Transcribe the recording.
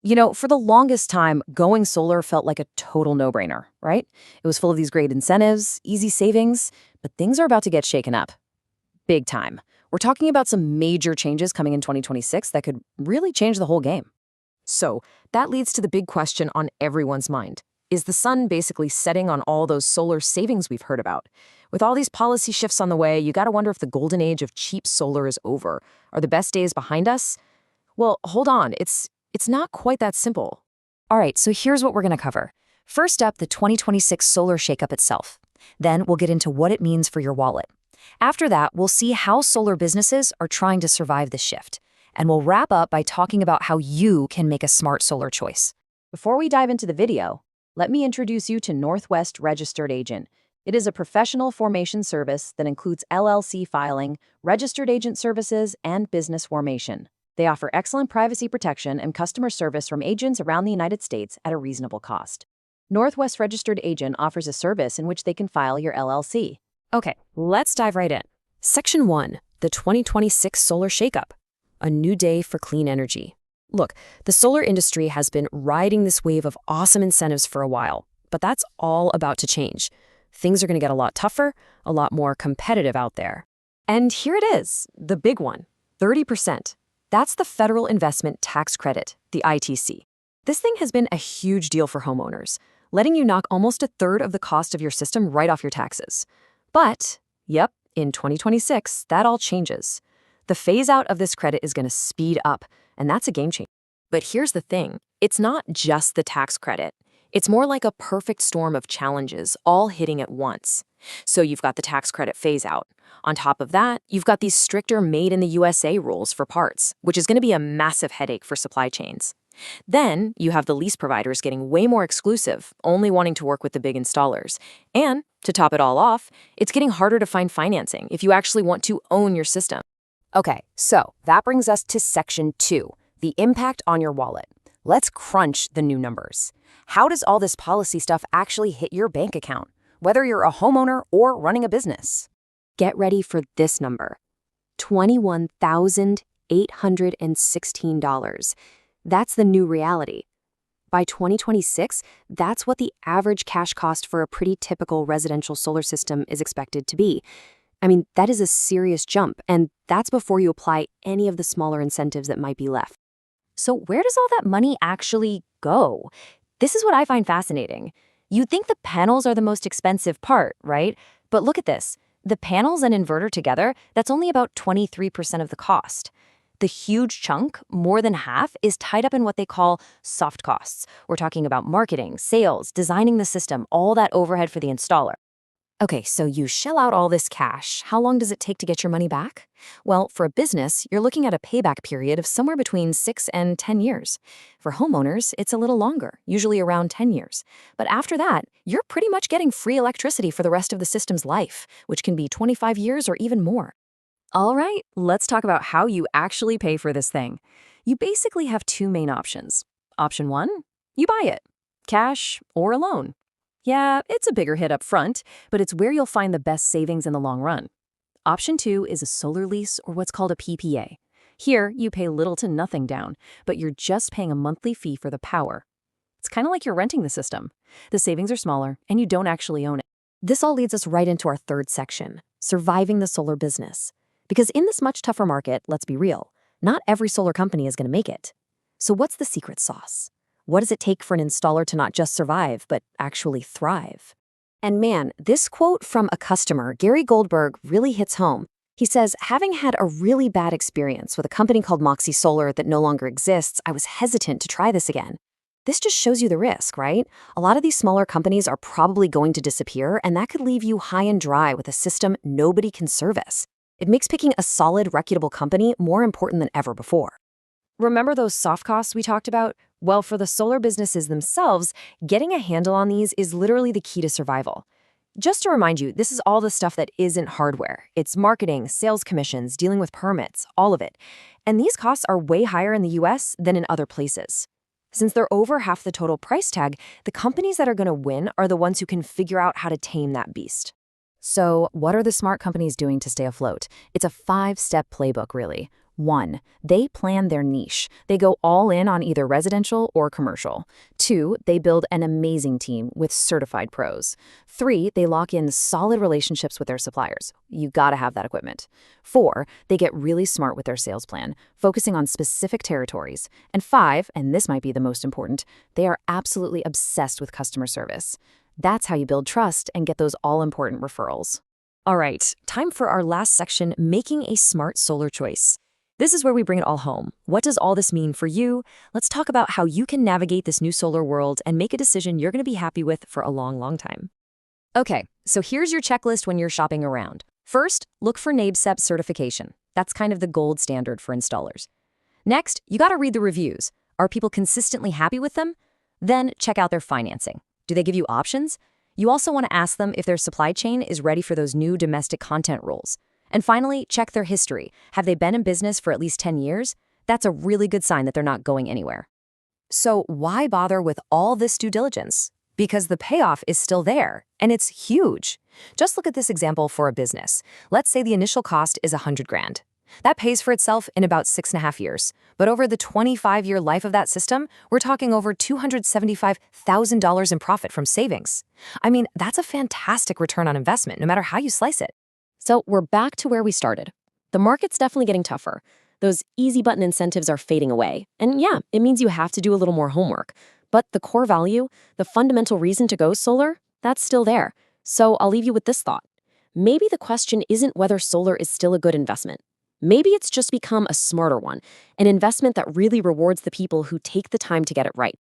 For the longest time, going solar felt like a total no-brainer, right? It was full of these great incentives, easy savings, but things are about to get shaken up. Big time. We're talking about some major changes coming in 2026 that could really change the whole game. So, that leads to the big question on everyone's mind. Is the sun basically setting on all those solar savings we've heard about? With all these policy shifts on the way, you gotta wonder if the golden age of cheap solar is over. Are the best days behind us? Well, hold on, it's not quite that simple. All right, so here's what we're going to cover. First up, the 2026 solar shakeup itself. Then we'll get into what it means for your wallet. After that, we'll see how solar businesses are trying to survive this shift. And we'll wrap up by talking about how you can make a smart solar choice. Before we dive into the video, let me introduce you to Northwest Registered Agent. It is a professional formation service that includes LLC filing, registered agent services, and business formation. They offer excellent privacy protection and customer service from agents around the United States at a reasonable cost. Northwest Registered Agent offers a service in which they can file your LLC. Okay, let's dive right in. Section 1, the 2026 Solar Shakeup. A new day for clean energy. Look, the solar industry has been riding this wave of awesome incentives for a while, but that's all about to change. Things are going to get a lot tougher, a lot more competitive out there. And here it is, the big one, 30%. That's the Federal Investment Tax Credit, the ITC. This thing has been a huge deal for homeowners, letting you knock almost a third of the cost of your system right off your taxes. But, yep, in 2026, that all changes. The phase-out of this credit is going to speed up, and that's a game changer. But here's the thing. It's not just the tax credit. It's more like a perfect storm of challenges all hitting at once. So you've got the tax credit phase-out. On top of that, you've got these stricter made-in-the-USA rules for parts, which is going to be a massive headache for supply chains. Then you have the lease providers getting way more exclusive, only wanting to work with the big installers. And, to top it all off, it's getting harder to find financing if you actually want to own your system. Okay, so that brings us to Section 2, the impact on your wallet. Let's crunch the new numbers. How does all this policy stuff actually hit your bank account, whether you're a homeowner or running a business? Get ready for this number, $21,816. That's the new reality. By 2026, that's what the average cash cost for a pretty typical residential solar system is expected to be. I mean, that is a serious jump, and that's before you apply any of the smaller incentives that might be left. So where does all that money actually go? This is what I find fascinating. You'd think the panels are the most expensive part, right? But look at this. The panels and inverter together, that's only about 23% of the cost. The huge chunk, more than half, is tied up in what they call soft costs. We're talking about marketing, sales, designing the system, all that overhead for the installer. Okay, so you shell out all this cash. How long does it take to get your money back? Well, for a business, you're looking at a payback period of somewhere between 6 and 10 years. For homeowners, it's a little longer, usually around 10 years. But after that, you're pretty much getting free electricity for the rest of the system's life, which can be 25 years or even more. All right, let's talk about how you actually pay for this thing. You basically have two main options. Option 1, you buy it, cash or a loan. Yeah, it's a bigger hit up front, but it's where you'll find the best savings in the long run. Option 2 is a solar lease or what's called a PPA. Here, you pay little to nothing down, but you're just paying a monthly fee for the power. It's kind of like you're renting the system. The savings are smaller, and you don't actually own it. This all leads us right into our third section, surviving the solar business. Because in this much tougher market, let's be real, not every solar company is going to make it. So what's the secret sauce? What does it take for an installer to not just survive, but actually thrive? And man, this quote from a customer, Gary Goldberg, really hits home. He says, having had a really bad experience with a company called Moxie Solar that no longer exists, I was hesitant to try this again. This just shows you the risk, right? A lot of these smaller companies are probably going to disappear, and that could leave you high and dry with a system nobody can service. It makes picking a solid, reputable company more important than ever before. Remember those soft costs we talked about? Well, for the solar businesses themselves, getting a handle on these is literally the key to survival. Just to remind you, this is all the stuff that isn't hardware. It's marketing, sales commissions, dealing with permits, all of it. And these costs are way higher in the US than in other places. Since they're over half the total price tag, the companies that are going to win are the ones who can figure out how to tame that beast. So, what are the smart companies doing to stay afloat? It's a 5-step playbook, really. 1. They plan their niche. They go all in on either residential or commercial. 2. They build an amazing team with certified pros. 3. They lock in solid relationships with their suppliers. You gotta have that equipment. 4. They get really smart with their sales plan, focusing on specific territories. And 5, and this might be the most important, they are absolutely obsessed with customer service. That's how you build trust and get those all-important referrals. All right, time for our last section, making a smart solar choice. This is where we bring it all home. What does all this mean for you? Let's talk about how you can navigate this new solar world and make a decision you're going to be happy with for a long, long time. Okay, so here's your checklist when you're shopping around. First, look for NABCEP certification. That's kind of the gold standard for installers. Next, you got to read the reviews. Are people consistently happy with them? Then check out their financing. Do they give you options? You also want to ask them if their supply chain is ready for those new domestic content rules. And finally, check their history. Have they been in business for at least 10 years? That's a really good sign that they're not going anywhere. So why bother with all this due diligence? Because the payoff is still there, and it's huge. Just look at this example for a business. Let's say the initial cost is $100,000. That pays for itself in about 6.5 years. But over the 25-year life of that system, we're talking over $275,000 in profit from savings. I mean, that's a fantastic return on investment, no matter how you slice it. So we're back to where we started. The market's definitely getting tougher. Those easy button incentives are fading away. And yeah, it means you have to do a little more homework. But the core value, the fundamental reason to go solar, that's still there. So I'll leave you with this thought. Maybe the question isn't whether solar is still a good investment. Maybe it's just become a smarter one, an investment that really rewards the people who take the time to get it right.